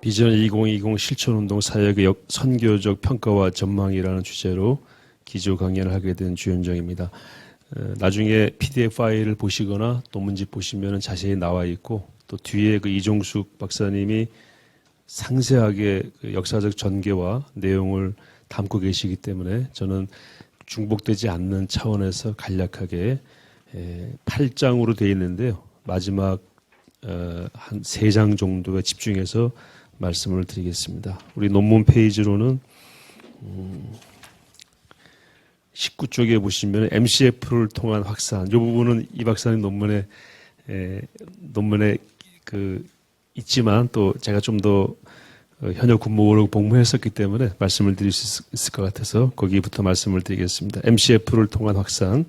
비전 2020 실천운동 사역의 선교적 평가와 전망이라는 주제로 기조 강연을 하게 된 주현정입니다. 나중에 PDF 파일을 보시거나 논문집 보시면 자세히 나와 있고, 또 뒤에 그 이종숙 박사님이 상세하게 그 역사적 전개와 내용을 담고 계시기 때문에 저는 중복되지 않는 차원에서 간략하게 8장으로 되어 있는데요. 마지막 한 3장 정도에 집중해서 말씀을 드리겠습니다. 우리 논문 페이지로는 19쪽에 보시면 MCF를 통한 확산, 이 부분은 이 박사님 논문에 있지만 또 제가 좀 더 현역 군목으로 복무했었기 때문에 말씀을 드릴 수 있을 것 같아서 거기부터 말씀을 드리겠습니다. MCF를 통한 확산,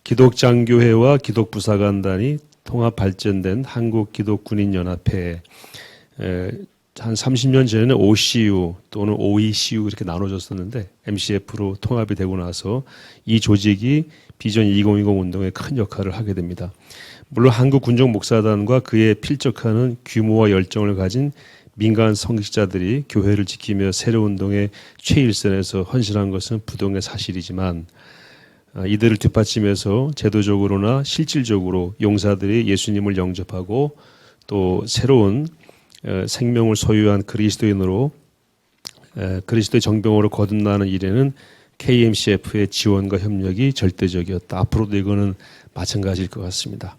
기독장교회와 기독부사관단이 통합 발전된 한국기독군인연합회, 한 30년 전에는 OCU 또는 OECU 이렇게 나눠졌었는데 MCF로 통합이 되고 나서 이 조직이 비전 2020 운동에 큰 역할을 하게 됩니다. 물론 한국군정목사단과 그에 필적하는 규모와 열정을 가진 민간 성직자들이 교회를 지키며 새로운 운동의 최일선에서 헌신한 것은 부동의 사실이지만, 이들을 뒷받침해서 제도적으로나 실질적으로 용사들이 예수님을 영접하고 또 새로운 생명을 소유한 그리스도인으로 그리스도의 정병으로 거듭나는 일에는 KMCF의 지원과 협력이 절대적이었다. 앞으로도 이거는 마찬가지일 것 같습니다.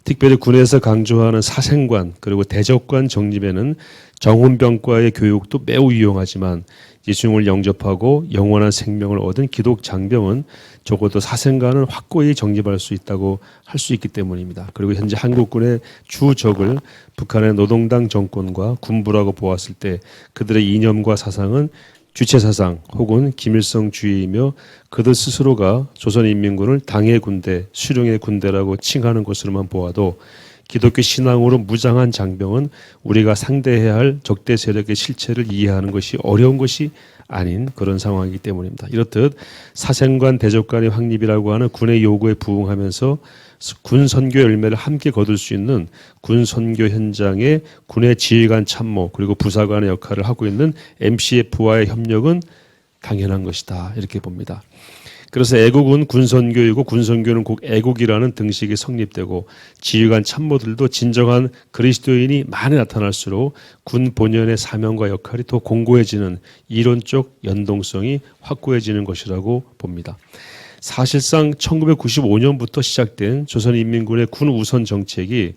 특별히 군에서 강조하는 사생관 그리고 대적관 정립에는 정훈병과의 교육도 매우 유용하지만 예수님을 영접하고 영원한 생명을 얻은 기독 장병은 적어도 사생관은 확고히 정립할 수 있다고 할 수 있기 때문입니다. 그리고 현재 한국군의 주적을 북한의 노동당 정권과 군부라고 보았을 때 그들의 이념과 사상은 주체사상 혹은 김일성주의이며 그들 스스로가 조선인민군을 당의 군대, 수령의 군대라고 칭하는 것으로만 보아도 기독교 신앙으로 무장한 장병은 우리가 상대해야 할 적대 세력의 실체를 이해하는 것이 어려운 것이 아닌 그런 상황이기 때문입니다. 이렇듯 사생관 대적관의 확립이라고 하는 군의 요구에 부응하면서 군 선교 열매를 함께 거둘 수 있는 군 선교 현장에 군의 지휘관 참모 그리고 부사관의 역할을 하고 있는 MCF와의 협력은 당연한 것이다, 이렇게 봅니다. 그래서 애국은 군선교이고 군선교는 곧 애국이라는 등식이 성립되고 지휘관 참모들도 진정한 그리스도인이 많이 나타날수록 군 본연의 사명과 역할이 더 공고해지는 이론적 연동성이 확고해지는 것이라고 봅니다. 사실상 1995년부터 시작된 조선인민군의 군 우선 정책이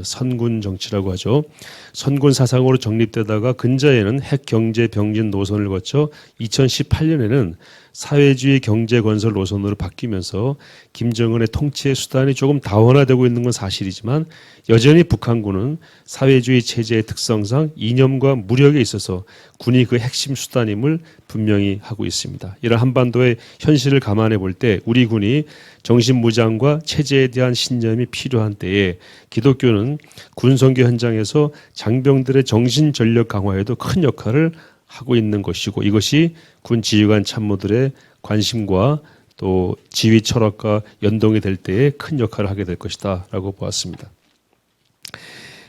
선군 정치라고 하죠. 선군 사상으로 정립되다가 근자에는 핵 경제 병진 노선을 거쳐 2018년에는 사회주의 경제 건설 노선으로 바뀌면서 김정은의 통치의 수단이 조금 다원화되고 있는 건 사실이지만 여전히 북한군은 사회주의 체제의 특성상 이념과 무력에 있어서 군이 그 핵심 수단임을 분명히 하고 있습니다. 이런 한반도의 현실을 감안해 볼 때 우리 군이 정신무장과 체제에 대한 신념이 필요한 때에 기독교는 군선교 현장에서 장병들의 정신전력 강화에도 큰 역할을 하고 있는 것이고 이것이 군 지휘관 참모들의 관심과 또 지휘 철학과 연동이 될 때에 큰 역할을 하게 될 것이다 라고 보았습니다.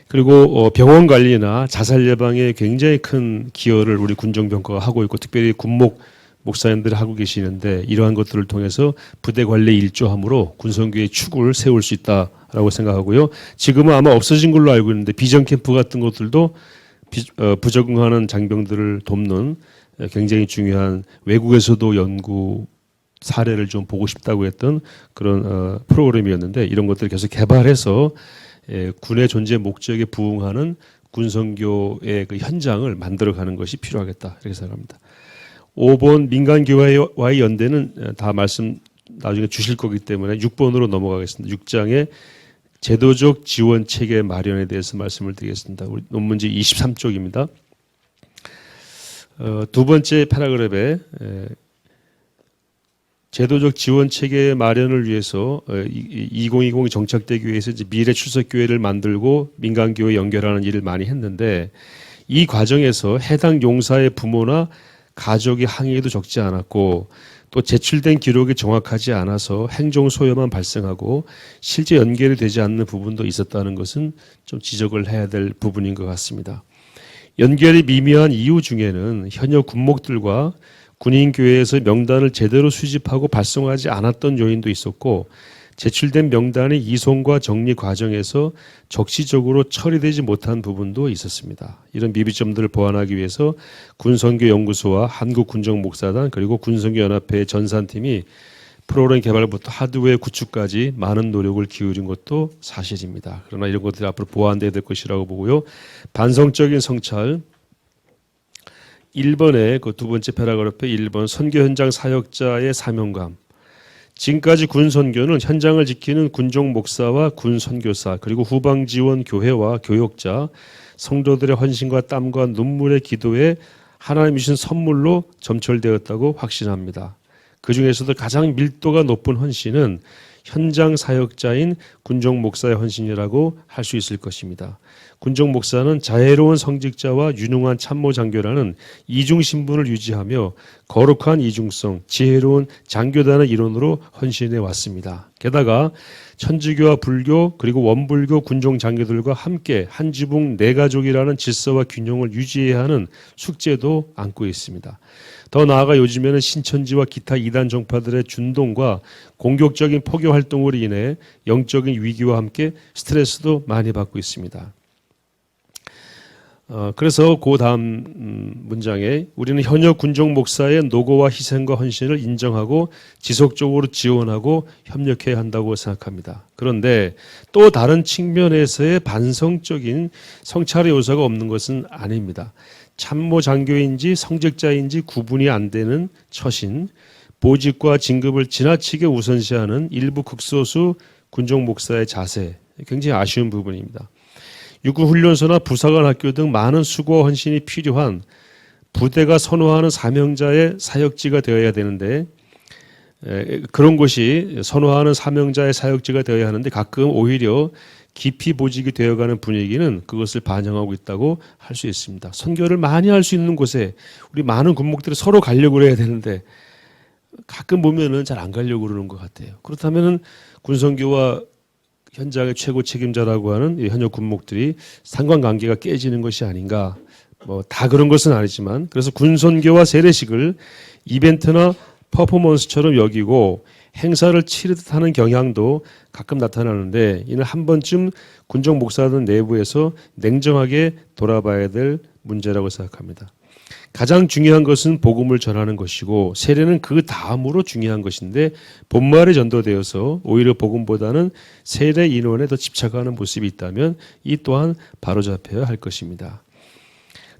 그리고 병원 관리나 자살 예방에 굉장히 큰 기여를 우리 군정병과가 하고 있고 특별히 군목 목사님들이 하고 계시는데 이러한 것들을 통해서 부대 관리에 일조함으로 군선교의 축을 세울 수 있다라고 생각하고요. 지금은 아마 없어진 걸로 알고 있는데 비전 캠프 같은 것들도 부적응하는 장병들을 돕는 굉장히 중요한 외국에서도 연구 사례를 좀 보고 싶다고 했던 그런 프로그램이었는데 이런 것들을 계속 개발해서 군의 존재 목적에 부응하는 군선교의 그 현장을 만들어가는 것이 필요하겠다 이렇게 생각합니다. 5번 민간교회와의 연대는 다 말씀 나중에 주실 거기 때문에 6번으로 넘어가겠습니다. 6장에 제도적 지원 체계 마련에 대해서 말씀을 드리겠습니다. 우리 논문지 23쪽입니다. 두 번째 패러그래프에 제도적 지원 체계 마련을 위해서 2020이 정착되기 위해서 이제 미래 출석교회를 만들고 민간교회 연결하는 일을 많이 했는데 이 과정에서 해당 용사의 부모나 가족의 항의도 적지 않았고 또 제출된 기록이 정확하지 않아서 행정 소요만 발생하고 실제 연결이 되지 않는 부분도 있었다는 것은 좀 지적을 해야 될 부분인 것 같습니다. 연결이 미미한 이유 중에는 현역 군목들과 군인교회에서 명단을 제대로 수집하고 발송하지 않았던 요인도 있었고, 제출된 명단의 이송과 정리 과정에서 적시적으로 처리되지 못한 부분도 있었습니다. 이런 미비점들을 보완하기 위해서 군선교연구소와 한국군정목사단 그리고 군선교연합회 전산팀이 프로그램 개발부터 하드웨어 구축까지 많은 노력을 기울인 것도 사실입니다. 그러나 이런 것들이 앞으로 보완돼야 될 것이라고 보고요. 반성적인 성찰 1번의 그 두 번째 패러그래프 1번 선교 현장 사역자의 사명감. 지금까지 군 선교는 현장을 지키는 군종 목사와 군 선교사 그리고 후방 지원 교회와 교역자, 성도들의 헌신과 땀과 눈물의 기도에 하나님이 주신 선물로 점철되었다고 확신합니다. 그 중에서도 가장 밀도가 높은 헌신은 현장 사역자인 군종 목사의 헌신이라고 할 수 있을 것입니다. 군종 목사는 자애로운 성직자와 유능한 참모 장교라는 이중 신분을 유지하며 거룩한 이중성, 지혜로운 장교단의 일원으로 헌신해 왔습니다. 게다가 천주교와 불교 그리고 원불교 군종 장교들과 함께 한 지붕 네 가족이라는 질서와 균형을 유지해야 하는 숙제도 안고 있습니다. 더 나아가 요즘에는 신천지와 기타 이단 정파들의 준동과 공격적인 포교 활동으로 인해 영적인 위기와 함께 스트레스도 많이 받고 있습니다. 그래서 그 다음 문장에 우리는 현역 군종 목사의 노고와 희생과 헌신을 인정하고 지속적으로 지원하고 협력해야 한다고 생각합니다. 그런데 또 다른 측면에서의 반성적인 성찰의 요소가 없는 것은 아닙니다. 참모 장교인지 성직자인지 구분이 안 되는 처신, 보직과 진급을 지나치게 우선시하는 일부 극소수 군종 목사의 자세, 굉장히 아쉬운 부분입니다. 육군훈련소나 부사관 학교 등 많은 수고와 헌신이 필요한 부대가 선호하는 사명자의 사역지가 되어야 되는데, 그런 곳이 선호하는 사명자의 사역지가 되어야 하는데 가끔 오히려 깊이 보직이 되어가는 분위기는 그것을 반영하고 있다고 할 수 있습니다. 선교를 많이 할 수 있는 곳에 우리 많은 군목들이 서로 가려고 해야 되는데 가끔 보면은 잘 안 가려고 그러는 것 같아요. 그렇다면은 군선교와 현장의 최고 책임자라고 하는 현역 군목들이 상관관계가 깨지는 것이 아닌가. 뭐 다 그런 것은 아니지만, 그래서 군선교와 세례식을 이벤트나 퍼포먼스처럼 여기고 행사를 치르듯 하는 경향도 가끔 나타나는데, 이는 한 번쯤 군종 목사들 내부에서 냉정하게 돌아봐야 될 문제라고 생각합니다. 가장 중요한 것은 복음을 전하는 것이고 세례는 그 다음으로 중요한 것인데, 본말에 전도되어서 오히려 복음보다는 세례 인원에 더 집착하는 모습이 있다면 이 또한 바로잡혀야 할 것입니다.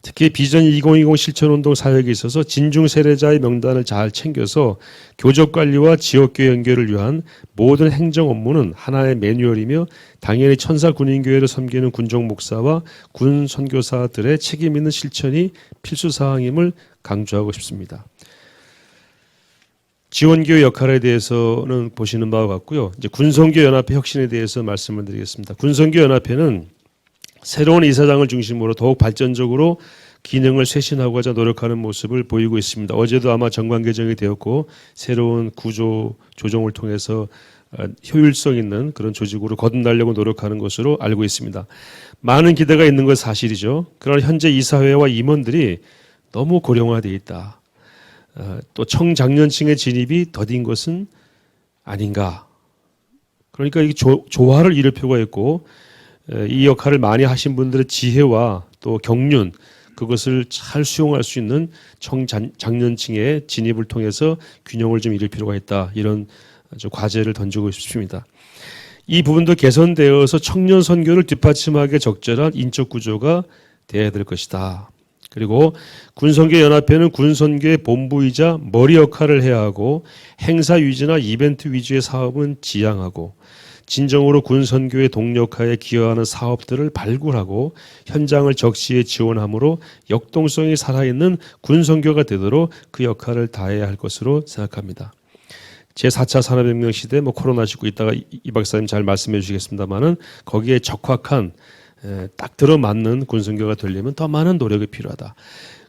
특히 비전 2020 실천운동 사역에 있어서 진중 세례자의 명단을 잘 챙겨서 교적관리와 지역교회 연결을 위한 모든 행정 업무는 하나의 매뉴얼이며 당연히 천사군인교회를 섬기는 군종 목사와 군 선교사들의 책임 있는 실천이 필수사항임을 강조하고 싶습니다. 지원교회 역할에 대해서는 보시는 바와 같고요. 이제 군선교연합회 혁신에 대해서 말씀을 드리겠습니다. 군선교연합회는 새로운 이사장을 중심으로 더욱 발전적으로 기능을 쇄신하고자 노력하는 모습을 보이고 있습니다. 어제도 아마 정관 개정이 되었고 새로운 구조 조정을 통해서 효율성 있는 그런 조직으로 거듭나려고 노력하는 것으로 알고 있습니다. 많은 기대가 있는 건 사실이죠. 그러나 현재 이사회와 임원들이 너무 고령화되어 있다. 또 청장년층의 진입이 더딘 것은 아닌가. 그러니까 이게 조화를 이룰 필요가 있고, 이 역할을 많이 하신 분들의 지혜와 또 경륜, 그것을 잘 수용할 수 있는 청장년층의 진입을 통해서 균형을 좀 이룰 필요가 있다. 이런 과제를 던지고 싶습니다. 이 부분도 개선되어서 청년 선교를 뒷받침하기에 적절한 인적 구조가 되어야 될 것이다. 그리고 군선교연합회는 군선교의 본부이자 머리 역할을 해야 하고, 행사 위주나 이벤트 위주의 사업은 지양하고, 진정으로 군선교의 동력화에 기여하는 사업들을 발굴하고 현장을 적시에 지원함으로 역동성이 살아있는 군선교가 되도록 그 역할을 다해야 할 것으로 생각합니다. 제4차 산업혁명 시대, 코로나19 이따가 이 박사님 잘 말씀해 주시겠습니다만은 거기에 적확한 딱 들어맞는 군선교가 되려면 더 많은 노력이 필요하다.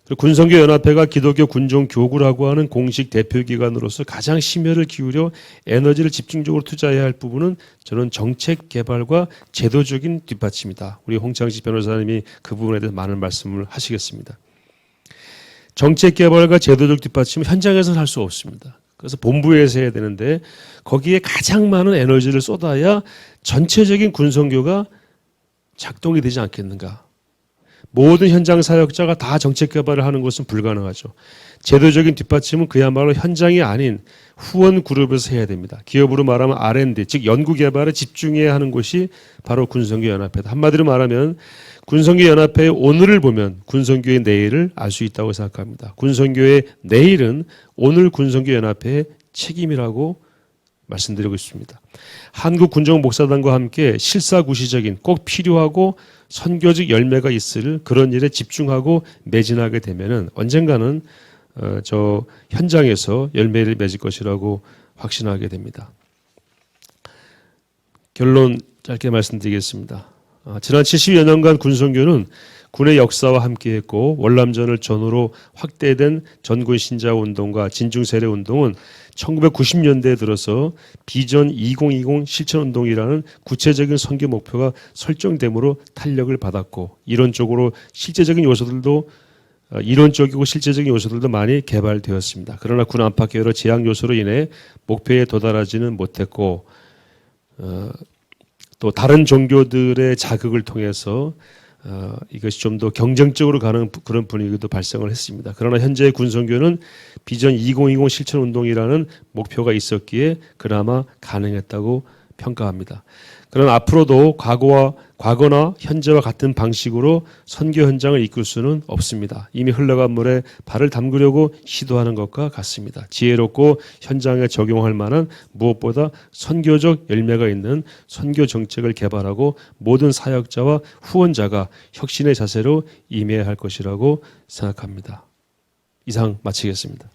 그리고 군선교연합회가 기독교 군종 교구라고 하는 공식 대표기관으로서 가장 심혈을 기울여 에너지를 집중적으로 투자해야 할 부분은 저는 정책 개발과 제도적인 뒷받침이다. 우리 홍창식 변호사님이 그 부분에 대해서 많은 말씀을 하시겠습니다. 정책 개발과 제도적 뒷받침은 현장에서는 할 수 없습니다. 그래서 본부에서 해야 되는데 거기에 가장 많은 에너지를 쏟아야 전체적인 군선교가 작동이 되지 않겠는가. 모든 현장 사역자가 다 정책 개발을 하는 것은 불가능하죠. 제도적인 뒷받침은 그야말로 현장이 아닌 후원 그룹에서 해야 됩니다. 기업으로 말하면 R&D, 즉 연구 개발에 집중해야 하는 곳이 바로 군선교연합회다. 한마디로 말하면 군선교연합회의 오늘을 보면 군선교의 내일을 알 수 있다고 생각합니다. 군선교의 내일은 오늘 군선교연합회의 책임이라고 말씀드리고 있습니다. 한국군정목사단과 함께 실사구시적인 꼭 필요하고 선교적 열매가 있을 그런 일에 집중하고 매진하게 되면은 언젠가는 저 현장에서 열매를 맺을 것이라고 확신하게 됩니다. 결론 짧게 말씀드리겠습니다. 지난 70여 년간 군선교는 군의 역사와 함께했고 월남전을 전후로 확대된 전군 신자 운동과 진중 세례 운동은 1990년대에 들어서 비전 2020 실천 운동이라는 구체적인 선교 목표가 설정됨으로 탄력을 받았고 이론적이고 실제적인 요소들도 많이 개발되었습니다. 그러나 군 안팎의 여러 제약 요소로 인해 목표에 도달하지는 못했고 또 다른 종교들의 자극을 통해서 이것이 좀 더 경쟁적으로 가는 그런 분위기도 발생을 했습니다. 그러나 현재의 군선교는 비전 2020 실천 운동이라는 목표가 있었기에 그나마 가능했다고 평가합니다. 그러나 앞으로도 과거나 현재와 같은 방식으로 선교 현장을 이끌 수는 없습니다. 이미 흘러간 물에 발을 담그려고 시도하는 것과 같습니다. 지혜롭고 현장에 적용할 만한 무엇보다 선교적 열매가 있는 선교 정책을 개발하고 모든 사역자와 후원자가 혁신의 자세로 임해야 할 것이라고 생각합니다. 이상 마치겠습니다.